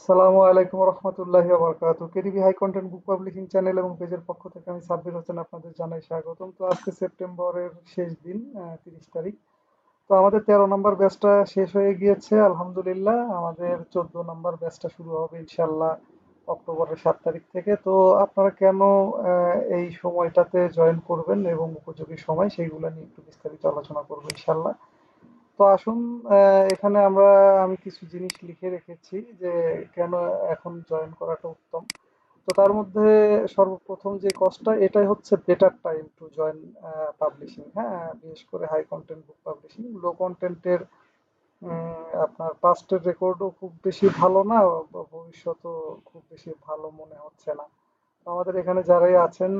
আসসালামু আলাইকুম রহমতুল্লাহি ওয়া বারাকাতুহু। কেডিবি হাই কন্টেন্ট বুক পাবলিশিং চ্যানেল এবং পেজের পক্ষ থেকে আমি সাব্বির হোসেন আপনাদের জানাই স্বাগতম। তো আজকে সেপ্টেম্বরের শেষ দিন, 30 তারিখ। তো আমাদের 13 নম্বর ব্যাচটা শেষ হয়ে গিয়েছে আলহামদুলিল্লাহ। আমাদের 14 নম্বর ব্যাচটা শুরু হবে ইনশাল্লাহ অক্টোবরের 7 তারিখ থেকে। তো আপনারা কেন এই সময়টাতে জয়েন করবেন এবং উপযোগী সময় সেইগুলো নিয়ে একটু বিস্তারিত আলোচনা করবো ইনশাল্লাহ। তো আসুন, আমি কিছু জিনিস লিখে রেখেছি যে কেন এখন জয়েন করাটা উত্তম। তো তার মধ্যে সর্বপ্রথম যে কজটা, এটাই হচ্ছে better time to join publishing. হ্যাঁ, বিশেষ করে হাই কন্টেন্ট বুক পাবলিশিং। লো কন্টেন্টের আপনার পাস্টের রেকর্ডও খুব বেশি ভালো না, বা ভবিষ্যতও খুব বেশি ভালো মনে হচ্ছে না। তো আমাদের এখানে যারাই আছেন,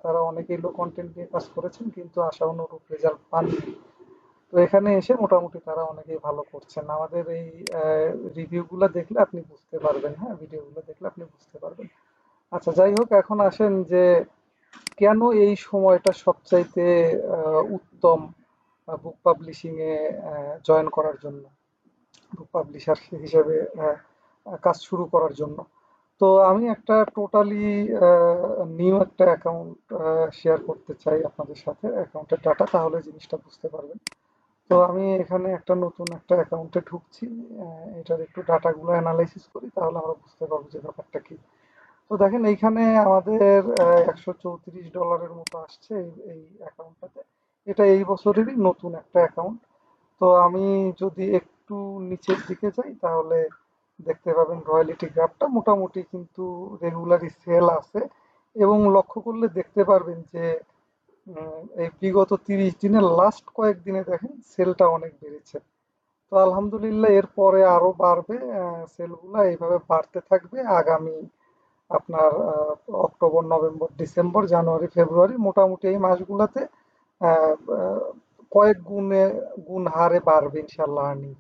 তারা অনেকেই লো কন্টেন্ট নিয়ে কাজ করেছেন কিন্তু আশা অনুরূপ রেজাল্ট পাননি। তো এখানে এসে মোটামুটি তারা অনেকেই ভালো করছেন। আমাদের এই রিভিউগুলো দেখলে আপনি বুঝতে পারবেন, হ্যাঁ, ভিডিওগুলো দেখলে আপনি বুঝতে পারবেন। আচ্ছা, যাই হোক, এখন আসেন যে কেন এই সময়টা সবচাইতে উত্তম বুক পাবলিশিং এ জয়েন করার জন্য, বুক পাবলিশার হিসেবে কাজ শুরু করার জন্য। তো আমি একটা টোটালি নিউ একটা অ্যাকাউন্ট শেয়ার করতে চাই আপনাদের সাথে, অ্যাকাউন্টের ডাটা, তাহলে জিনিসটা বুঝতে পারবেন। তো আমি এখানে একটা নতুন একটা অ্যাকাউন্টে ঢুকছি। এটার একটু ডাটাগুলো অ্যানালাইসিস করি, তাহলে আমরা বুঝতে পারবো যে ব্যাপারটা কি। তো দেখেন, এইখানে আমাদের $134 মতো আসছে এই অ্যাকাউন্টটাতে। এটা এই বছরেরই নতুন একটা অ্যাকাউন্ট। তো আমি যদি একটু নিচের দিকে যাই, তাহলে দেখতে পাবেন রয়্যালিটি গ্রাফটা মোটামুটি কিন্তু রেগুলারই সেল আছে। এবং লক্ষ্য করলে দেখতে পারবেন যে এই বিগত 30 দিনের লাস্ট কয়েকদিনে দেখেন সেলটা অনেক বেড়েছে। তো আলহামদুলিল্লাহ, এরপরে আরো বাড়বে। সেলগুলা এইভাবে বাড়তে থাকবে আগামী আপনার অক্টোবর, নভেম্বর, ডিসেম্বর, জানুয়ারি, ফেব্রুয়ারি, মোটামুটি এই মাসগুলাতে আহ, আহ, কয়েক গুণ হারে বাড়বে ইনশাল্লাহ আর্নিং।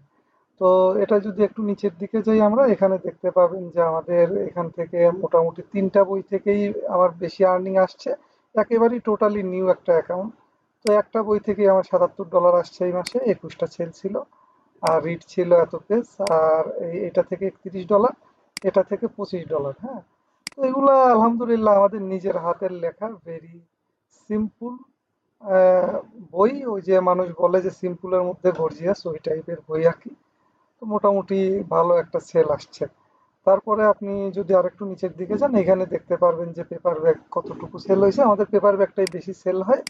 তো এটা যদি একটু নিচের দিকে যাই, আমরা এখানে দেখতে পাবেন যে আমাদের এখান থেকে মোটামুটি 3টা বই থেকেই আমার বেশি আর্নিং আসছে। একেবারেই টোটালি নিউ একটা অ্যাকাউন্ট। তো একটা বই থেকেই আমার $77 আসছে এই মাসে, 21টা সেল ছিল। আর রিড ছিল এত পেজ। আর এটা থেকে $31, এটা থেকে $25। হ্যাঁ, তো এগুলা আলহামদুলিল্লাহ আমাদের নিজের হাতের লেখা, ভেরি সিম্পল বই। ওই যে মানুষ বলে যে সিম্পলের মধ্যে গর্জিয়াস, ওই টাইপের বই আর কি। তো মোটামুটি ভালো একটা সেল আসছে। তারপরে আপনি যদি আরেকটু নিচের দিকে যান, এখানে দেখতে পারবেন যে পেপার ব্যাগ কতটুকু সেল হয়েছে। আমাদের পেপার ব্যাগটাই বেশি সেল হয়।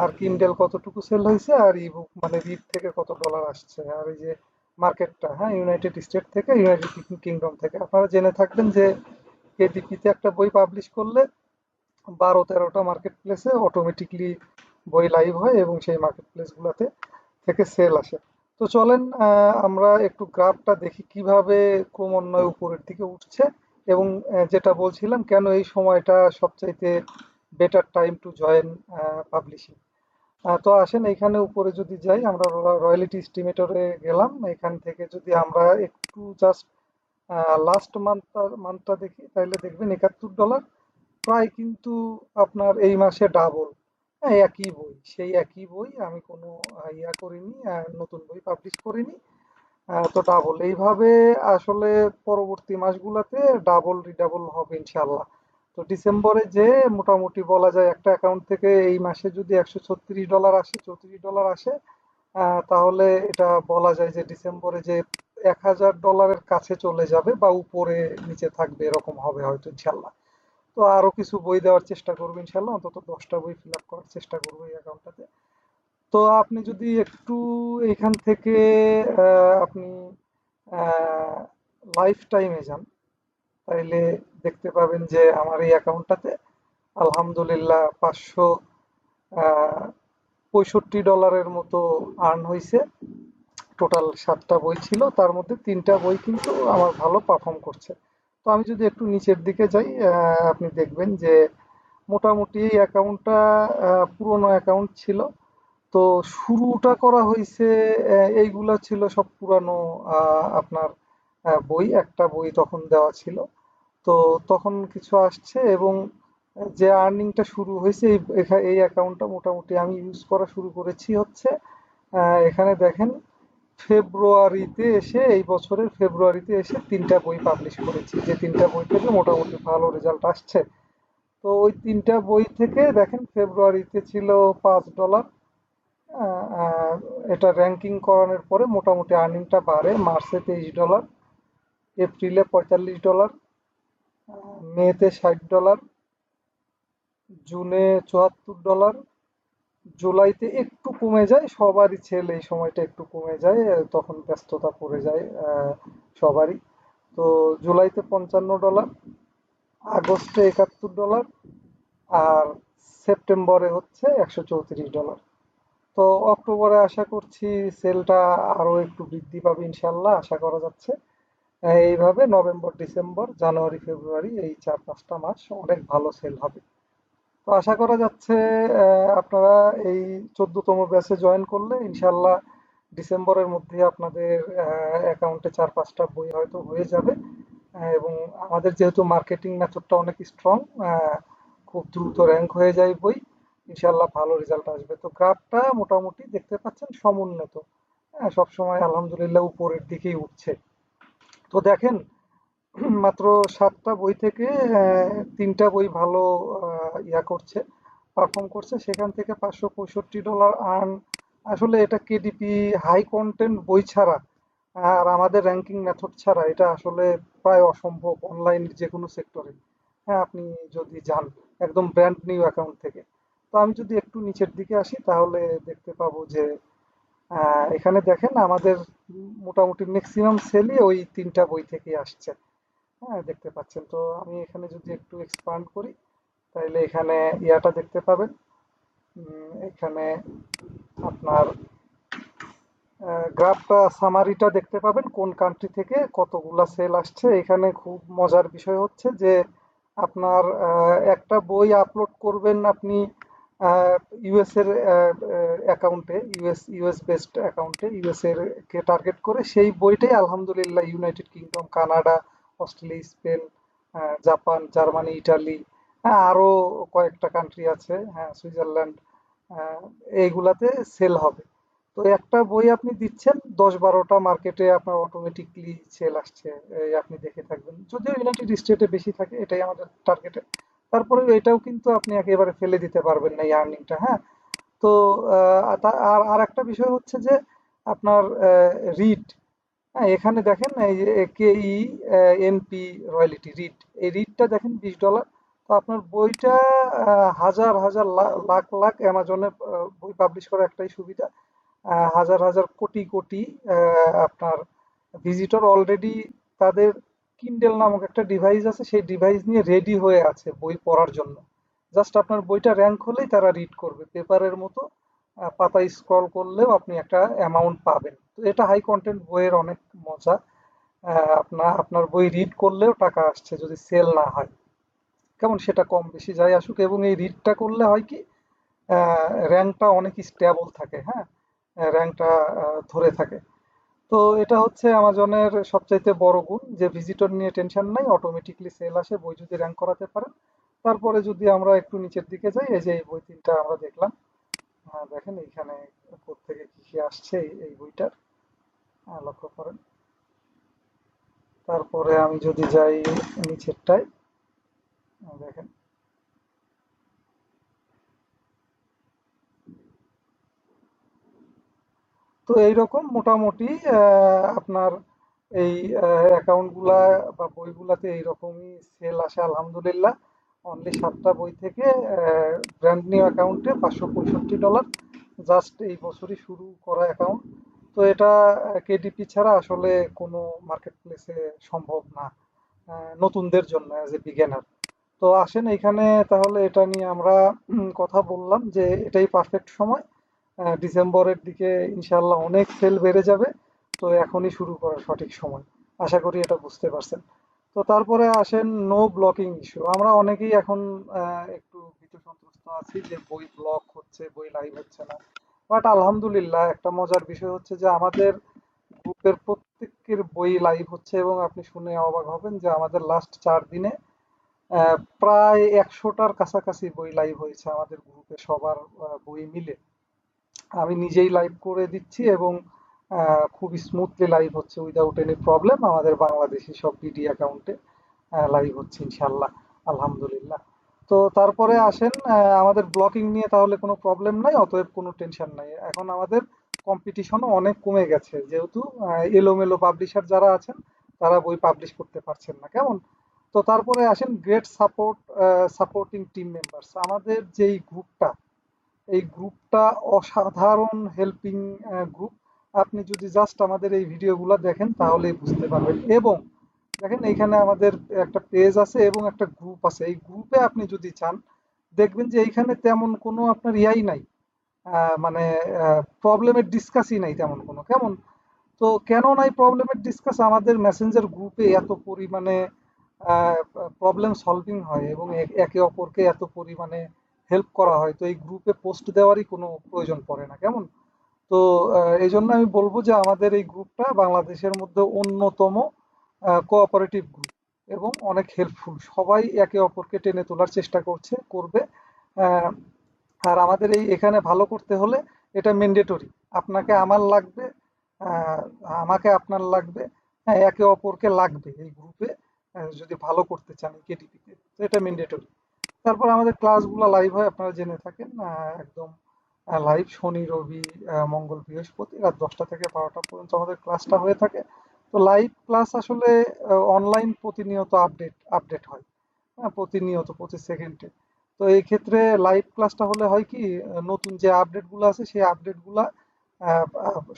আর কিন্ডেল কতটুকু সেল হয়েছে, আর ইবুক মানে রিড থেকে কত ডলার আসছে। আর এই যে মার্কেটটা, হ্যাঁ, ইউনাইটেড স্টেট থেকে, ইউনাইটেড কিংডম থেকে। আপনারা জেনে থাকবেন যে কেডিপিতে একটা বই পাবলিশ করলে 12-13টা মার্কেট প্লেসে অটোমেটিকলি বই লাইভ হয় এবং সেই মার্কেট প্লেসগুলোতে থেকে সেল আসে। তো চলেন আমরা একটু গ্রাফটা দেখি কিভাবে ক্রমান্বয়ে উপরের দিকে উঠছে। এবং যেটা বলছিলাম, কেন এই সময়টা সবচাইতে better time to join publishing. তো আসেন, এইখানে উপরে যদি যাই, আমরা রয়্যালিটি এস্টিমেটরে গেলাম। এখান থেকে যদি আমরা একটু জাস্ট লাস্ট মান্থটা দেখি, তাহলে দেখবেন $71। প্রায় কিন্তু আপনার এই মাসে ডাবল। হ্যাঁ, একই বই, সেই একই বই, আমি কোনো করিনি, নতুন বই পাবলিশ করিনি। তো ডাবল এইভাবে আসলে পরবর্তী মাসগুলোতে ডাবল রিডাবল হবে ইনশাল্লাহ। তো ডিসেম্বরে যে মোটামুটি বলা যায় একটা অ্যাকাউন্ট থেকে এই মাসে যদি $136 আসে, $34 আসে, তাহলে এটা বলা যায় যে ডিসেম্বরে যে $1000 কাছে চলে যাবে বা উপরে নিচে থাকবে, এরকম হবে হয়তো ইনশাল্লাহ। তো আরো কিছু বই দেওয়ার চেষ্টা করবো ইনশাল্লাহ, অন্তত 10টা বই ফিল আপ করার চেষ্টা করবো এই অ্যাকাউন্টটাতে। তো আপনি যদি একটু এখান থেকে আপনি লাইফ টাইমে যান, তাইলে দেখতে পাবেন যে আমার এই অ্যাকাউন্টটাতে আলহামদুলিল্লাহ $565 মতো আর্ন হয়েছে। টোটাল 7টা বই ছিল, তার মধ্যে 3টা বই কিন্তু আমার ভালো পারফর্ম করছে। তো আমি যদি একটু নিচের দিকে যাই, আপনি দেখবেন যে মোটামুটি এই অ্যাকাউন্টটা পুরনো অ্যাকাউন্ট ছিল। তো শুরুটা করা হয়েছে, এইগুলা ছিল সব পুরানো আপনার বই। একটা বই তখন দেওয়া ছিল। তো তখন কিছু আসছে এবং যে আর্নিংটা শুরু হয়েছে এই অ্যাকাউন্টটা মোটামুটি আমি ইউজ করা শুরু করেছি হচ্ছে, এখানে দেখেন ফেব্রুয়ারিতে এসে, এই বছরের ফেব্রুয়ারিতে এসে 3টা বই পাবলিশ করেছি, যে 3টা বই থেকে মোটামুটি ভালো রেজাল্ট আসছে। তো ওই 3টা বই থেকে দেখেন, ফেব্রুয়ারিতে ছিল $5। এটা র্যাঙ্কিং করানোর পরে মোটামুটি আর্নিংটা বাড়ে। মার্চে $23, এপ্রিলে $45, মেতে $60, জুনে $74, জুলাইতে একটু কমে যায়। সবারই ছেলে এই সময়টা একটু কমে যায়, তখন ব্যস্ততা পড়ে যায় সবারই। তো জুলাইতে $55, আগস্টে $71, আর সেপ্টেম্বরে হচ্ছে $134। তো অক্টোবরে আশা করছি সেলটা আরো একটু বৃদ্ধি পাবে ইনশাল্লাহ, আশা করা যাচ্ছে। এইভাবে নভেম্বর, ডিসেম্বর, জানুয়ারি, ফেব্রুয়ারি, এই 4-5টা মাস অনেক ভালো সেল হবে। তো আশা করা যাচ্ছে আপনারা এই 14তম ব্যাচে জয়েন করলে ইনশাল্লাহ ডিসেম্বরের মধ্যে আপনাদের অ্যাকাউন্টে 4-5টা বই হয়তো হয়ে যাবে। এবং আমাদের যেহেতু মার্কেটিং মেথডটা অনেক স্ট্রং, খুব দ্রুত র্যাঙ্ক হয়ে যায় বই, ইনশাল্লাহ ভালো রেজাল্ট আসবে। তো গ্রাফটা মোটামুটি দেখতে পাচ্ছেন সমুন্নত, সবসময় আলহামদুলিল্লাহ উপরের দিকেই উঠছে। তো দেখেন, মাত্র 7টা বই থেকে 3টা বই ভালো করছে, পারফর্ম করছে, সেখান থেকে $565 আর্ন। আসলে এটা কেডিপি হাই কন্টেন্ট বই ছাড়া আর আমাদের র্যাঙ্কিং মেথড ছাড়া এটা আসলে প্রায় অসম্ভব অনলাইন যে কোনো সেক্টরে। হ্যাঁ, আপনি যদি যান একদম ব্র্যান্ড নিউ অ্যাকাউন্ট থেকে। তো আমি যদি একটু নিচের দিকে আসি তাহলে দেখতে পাবো যে এখানে দেখেন আমাদের মোটামুটি ম্যাক্সিমাম সেলই ওই 3টা বই থেকেই আসছে। হ্যাঁ, দেখতে পাচ্ছেন। তো আমি এখানে যদি একটু এক্সপান্ড করি তাহলে এখানে ইয়াটা দেখতে পাবেন। এখানে আপনার গ্রাফটা সামারিটা দেখতে পাবেন কোন কান্ট্রি থেকে কতগুলা সেল আসছে। এখানে খুব মজার বিষয় হচ্ছে যে আপনার একটা বই আপলোড করবেন আপনি ইউএস এর অ্যাকাউন্টে, ইউএস বেসড অ্যাকাউন্টে, ইউএস এর কে টার্গেট করে, সেই বইটাই আলহামদুলিল্লাহ United kingdom, Canada, Australia, Spain, Japan, Germany, Italy, হ্যাঁ আরো কয়েকটা কান্ট্রি আছে, হ্যাঁ সুইজারল্যান্ড, আহ, এইগুলাতে সেল হবে। তো একটা বই আপনি দিচ্ছেন, 10-12টা মার্কেটে আপনার অটোমেটিকলি সেল আসছে, এই আপনি দেখে থাকবেন। যদিও ইউনাইটেড স্টেটে বেশি থাকে, এটাই আমাদের টার্গেটে। তারপরে এটাও কিন্তু আপনি একেবারে ফেলে দিতে পারবেন না এই আর্নিংটা, হ্যাঁ। তো আর আর একটা বিষয় হচ্ছে যে আপনার রিড, হ্যাঁ এখানে দেখেন এই যে KE NP রয়্যালিটি রিড, এই রিডটা দেখেন $20। তো আপনার বইটা হাজার হাজার লাখ লাখ অ্যামাজনে বই পাবলিশ করার একটাই সুবিধা, হাজার হাজার কোটি কোটি আপনার ভিজিটর অলরেডি তাদের কিন্ডেল নামক একটা ডিভাইস আছে, সেই ডিভাইস নিয়ে রেডি হয়ে আছে বই পড়ার জন্য। জাস্ট আপনার বইটা র্যাঙ্ক হলেই তারা রিড করবে, পেপারের মতো পাতা স্ক্রল করলেও আপনি একটা অ্যামাউন্ট পাবেন। তো এটা হাই কন্টেন্ট বইয়ের অনেক মজা। আপনার বই রিড করলেও টাকা আসছে যদি সেল না হয়। কেমন, সেটা কম বেশি যাই আসুক, এবং এই রিডটা করলে হয় কি, র্যাঙ্কটা অনেক স্টেবল থাকে, হ্যাঁ, র্যাঙ্কটা ধরে থাকে। তো এটা হচ্ছে অ্যামাজনের সবচাইতে বড় গুণ, যে ভিজিটর নিয়ে টেনশন নাই, অটোমেটিকলি সেল আসে বই যদি র্যাঙ্ক করাতে পারেন। তারপরে যদি আমরা একটু নিচের দিকে যাই, এই যে এই বই 3টা আমরা দেখলাম, দেখেন এইখানে কোত্থেকে কি কি আসছে এই বইটার, লক্ষ্য করেন। তারপরে আমি যদি যাই নিচেরটায়, দেখেন। তো এইরকম মোটামুটি আপনার এই অ্যাকাউন্ট গুলা বা বইগুলাতে এইরকমই সেল আসে আলহামদুলিল্লাহ। অনলি 7টা বই থেকে ব্র্যান্ড নিউ অ্যাকাউন্টে $565, জাস্ট এই বছরই শুরু করা অ্যাকাউন্ট। তো এটা কেডিপি ছাড়া আসলে কোনো মার্কেট প্লেসে সম্ভব না নতুনদের জন্য, অ্যাজ এ বিগিনার। তো আসেন এখানে তাহলে এটা নিয়ে আমরা কথা বললাম যে এটাই পারফেক্ট সময়, ডিসেম্বরের দিকে ইনশাল্লাহ অনেক সেল বেড়ে যাবে। তো এখনই শুরু করার সঠিক সময়, আশা করি এটা বুঝতে পারছেন। তো তারপরে আসেন নো ব্লকিং ইস্যু। আমরা অনেকেই এখন একটু ভীত সন্ত্রস্ত আছি যে বই ব্লক হচ্ছে, বই লাইভ হচ্ছে না। বাট আলহামদুলিল্লাহ একটা মজার বিষয় হচ্ছে যে আমাদের গ্রুপের প্রত্যেকের বই লাইভ হচ্ছে, এবং আপনি শুনে অবাক হবেন যে আমাদের লাস্ট 4 দিনে প্রায় 100টার কাছাকাছি বই লাইভ হয়েছে আমাদের গ্রুপে সবার বই মিলে। আমি নিজেই লাইভ করে দিচ্ছি, এবং খুব স্মুথলি লাইভ হচ্ছে উইদাউট এনি প্রবলেম। আমাদের বাংলাদেশি সব বিডি অ্যাকাউন্টে লাইভ হচ্ছে ইনশাল্লাহ, আলহামদুলিল্লাহ। তো তারপরে আসেন, আমাদের ব্লকিং নিয়ে তাহলে কোনো প্রবলেম নাই, অতএব কোনো টেনশন নাই। এখন আমাদের কম্পিটিশনও অনেক কমে গেছে, যেহেতু এলোমেলো পাবলিশার যারা আছেন তারা বই পাবলিশ করতে পারছেন না, কেমন। তো তারপরে আসেন great support, supporting team members. আমাদের যেই গ্রুপটা, এই গ্রুপটা অসাধারণ হেল্পিং গ্রুপ। আপনি যদি জাস্ট আমাদের এই ভিডিওগুলো দেখেন তাহলেই বুঝতে পারবেন। এবং দেখেন এইখানে আমাদের একটা পেজ আছে এবং একটা গ্রুপ আছে। এই গ্রুপে আপনি যদি চান, দেখবেন যে এইখানে তেমন কোনো আপনার ইয়াই নাই, মানে প্রবলেমের ডিসকাসই নাই তেমন কোনো, কেমন। তো কেন নাই প্রবলেমের ডিসকাস? আমাদের মেসেঞ্জার গ্রুপে এত পরিমাণে প্রবলেম সলভিং হয় এবং একে অপরকে এত পরিমাণে হেল্প করা হয়, তো এই গ্রুপে পোস্ট দেওয়ারই কোনো প্রয়োজন পড়ে না, কেমন। তো এই জন্য আমি বলবো যে আমাদের এই গ্রুপটা বাংলাদেশের মধ্যে অন্যতম কোঅপারেটিভ গ্রুপ এবং অনেক হেল্পফুল। সবাই একে অপরকে টেনে তোলার চেষ্টা করবে। আহ, আর আমাদের এই এখানে ভালো করতে হলে এটা ম্যান্ডেটরি। আপনাকে আমার লাগবে, আহ, আমাকে আপনার লাগবে, হ্যাঁ, একে অপরকে লাগবে এই গ্রুপে যদি ভালো করতে চান কেটিপিতে, তো এটা ম্যান্ডেটরি। তারপর আমাদের ক্লাসগুলো লাইভ হয়, আপনারা জেনে থাকেন, একদম লাইভ শনি রবি মঙ্গল বৃহস্পতি রাত 10টা থেকে 12টা পর্যন্ত আমাদের ক্লাসটা হয়ে থাকে। তো লাইভ ক্লাস আসলে অনলাইন প্রতিনিয়ত আপডেট আপডেট হয়, হ্যাঁ, প্রতিনিয়ত প্রতি সেকেন্ডে। তো এই ক্ষেত্রে লাইভ ক্লাসটা হলে হয় কি, নতুন যে আপডেটগুলো আছে সেই আপডেটগুলা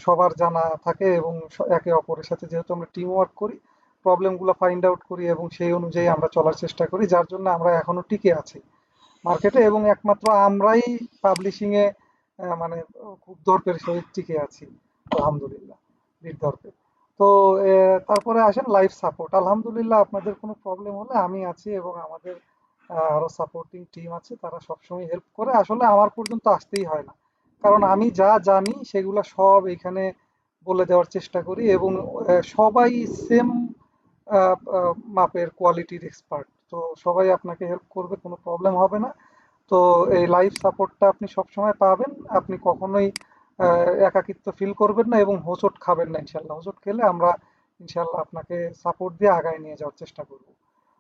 সবার জানা থাকে এবং একে অপরের সাথে যেহেতু আমরা টিম ওয়ার্ক করি, প্রবলেমগুলো ফাইন্ড আউট করি এবং সেই অনুযায়ী আমরা চলার চেষ্টা করি, যার জন্য আমরা এখনো টিকে আছি মার্কেটে এবং একমাত্র আমরাই পাবলিশিং এ মানে খুব দরপের সহিত টিকে আছি, আলহামদুলিল্লাহ, বীর দর্পে। তো তারপরে আসেন লাইফ সাপোর্ট। আলহামদুলিল্লাহ, আপনাদের কোনো প্রবলেম হলে আমি আছি এবং আমাদের আরো সাপোর্টিং টিম আছে, তারা সবসময় হেল্প করে। আসলে আমার পর্যন্ত আসতেই হয় না, কারণ আমি যা জানি সেগুলা সব এখানে বলে দেওয়ার চেষ্টা করি এবং সবাই সেম মাপের কোয়ালিটির এক্সপার্ট। তো সবাই আপনাকে হেল্প করবে, কোনো প্রবলেম হবে না। তো এই লাইফ সাপোর্টটা আপনি সবসময় পাবেন। আপনি কখনোই একাকিত্ব ফিল করবেন না এবং হোঁচট খাবেন না ইনশাল্লাহ। হোঁচট খেলে আমরা ইনশাল্লাহ আপনাকে সাপোর্ট দিয়ে আগায় নিয়ে যাওয়ার চেষ্টা করব।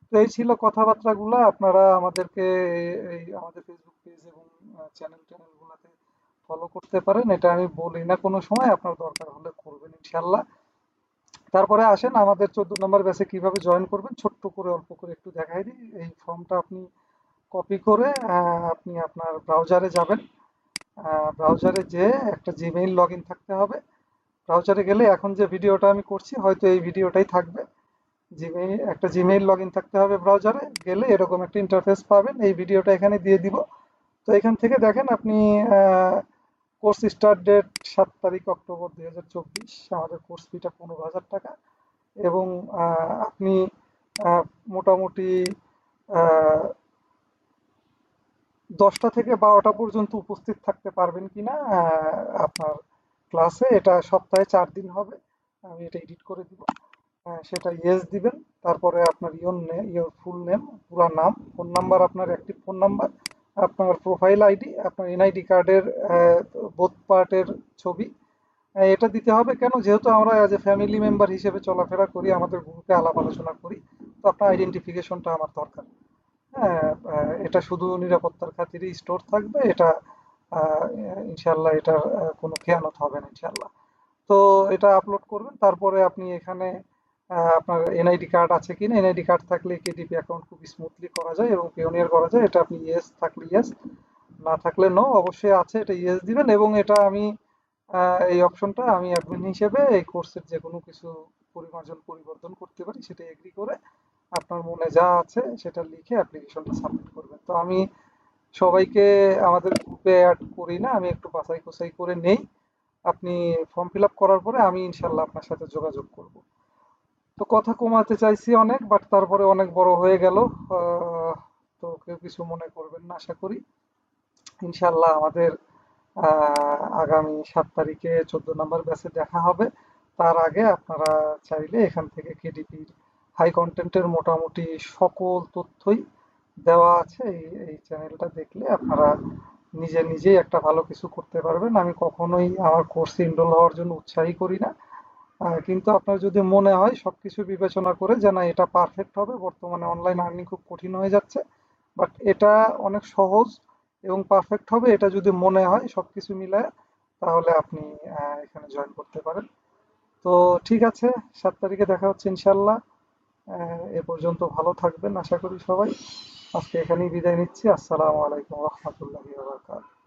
তো এই ছিল কথাবার্তাগুলো। আপনারা আমাদেরকে এই আমাদের ফেসবুক পেজ এবং চ্যানেলগুলোতে ফলো করতে পারেন, এটা আমি বলি না কোনো সময়, আপনার দরকার হলে করবেন ইনশাল্লাহ। তারপরে আসেন আমাদের 14 নম্বর ব্যাচে কিভাবে জয়েন করবেন, ছোট্ট করে অল্প করে একটু দেখাই দিই। এই ফর্মটা আপনি কপি করে আপনি আপনার ব্রাউজারে যাবেন। ব্রাউজারে যেয়ে একটা জিমেইল লগ ইন থাকতে হবে। ব্রাউজারে গেলে এখন যে ভিডিওটা আমি করছি হয়তো এই ভিডিওটাই থাকবে। জিমেইল, একটা জিমেইল লগ ইন থাকতে হবে। ব্রাউজারে গেলে এরকম একটা ইন্টারফেস পাবেন, এই ভিডিওটা এখানে দিয়ে দিব। তো এখান থেকে দেখেন আপনি কোর্স স্টার্ট ডেট 7 তারিখ অক্টোবর 2024। আমাদের কোর্স ফিটা 15,000 টাকা এবং আপনি মোটামুটি আহ, 10টা থেকে 12টা পর্যন্ত উপস্থিত থাকতে পারবেন কিনা আপনার ক্লাসে, এটা সপ্তাহে 4 দিন হবে। আমি এটা এডিট করে দিব। সেটা ইয়েস দিবেন। তারপরে আপনার ইয়োর ফুল নেম, পুরা নাম, ফোন নাম্বার, আপনার অ্যাক্টিভ ফোন নাম্বার, আপনার প্রোফাইল আইডি, আপনার এনআইডি কার্ডের বোথ পার্টের ছবি। এটা দিতে হবে কেন? যেহেতু আমরা অ্যাজ এ ফ্যামিলি মেম্বার হিসেবে চলাফেরা করি, আমাদের গ্রুপে আলাপ আলোচনা করি, তো আপনার আইডেন্টিফিকেশনটা আমার দরকার। হ্যাঁ, এটা শুধু নিরাপত্তার খাতিরেই স্টোর থাকবে। এটা আহ, ইনশাল্লাহ এটার কোনো খেয়ানত হবে না ইনশাল্লাহ। তো এটা আপলোড করবেন। তারপরে আপনি এখানে আপনার এনআইডি কার্ড আছে কিনা, এনআইডি কার্ড থাকলে কেডিপি অ্যাকাউন্ট খুব স্মুথলি করা যায় এবং পিওনিয়ার করা যায়। এটা আপনি ইয়েস থাকলে ইয়েস, না থাকলে নো। অবশ্যই আছে, এটা ইয়েস দিবেন। এবং এটা আমি এই অপশনটা আমি অ্যাডমিন হিসেবে এই কোর্সের যে কোনো কিছু পরিমার্জন পরিবর্তন করতে পারি সেটা এগ্রি করে আপনার মনে যা আছে সেটা লিখে অ্যাপ্লিকেশনটা সাবমিট করবেন। তো আমি সবাইকে আমাদের গ্রুপে অ্যাড করি না, আমি একটু বাছাই কোছাই করে নেই। আপনি ফর্ম ফিল আপ করার পরে আমি ইনশাল্লাহ আপনার সাথে যোগাযোগ করব। তো কথা কমাতে চাইছি অনেক, বাট তারপরে অনেক বড় হয়ে গেল। আহ, তো কেউ কিছু মনে করবেন না আশা করি। ইনশাল্লাহ আমাদের আগামী 7 তারিখে 14 নম্বর ব্যাচে দেখা হবে। তার আগে আপনারা চাইলে এখান থেকে কেডিপির হাই কন্টেন্টের মোটামুটি সকল তথ্যই দেওয়া আছে। এই চ্যানেলটা দেখলে আপনারা নিজে নিজেই একটা ভালো কিছু করতে পারবেন। আমি কখনোই আমার কোর্সে এনরোল হওয়ার জন্য উৎসাহী করি না। কিন্তু আপনার যদি মনে হয় সবকিছু বিবেচনা করে যে না এটা পারফেক্ট হবে, বর্তমানে অনলাইন আর্নিং খুব কঠিন হয়ে যাচ্ছে, বাট এটা অনেক সহজ এবং পারফেক্ট হবে, এটা যদি মনে হয় সবকিছু মিলায়, তাহলে আপনি এখানে জয়েন করতে পারেন। তো ঠিক আছে, 7 তারিখে দেখা হচ্ছে ইনশাল্লাহ। এ পর্যন্ত ভালো থাকবেন আশা করি সবাই। আজকে এখানেই বিদায় নিচ্ছি। আসসালামু আলাইকুম রহমতুল্লাহি ওয়া বারাকাতুহু।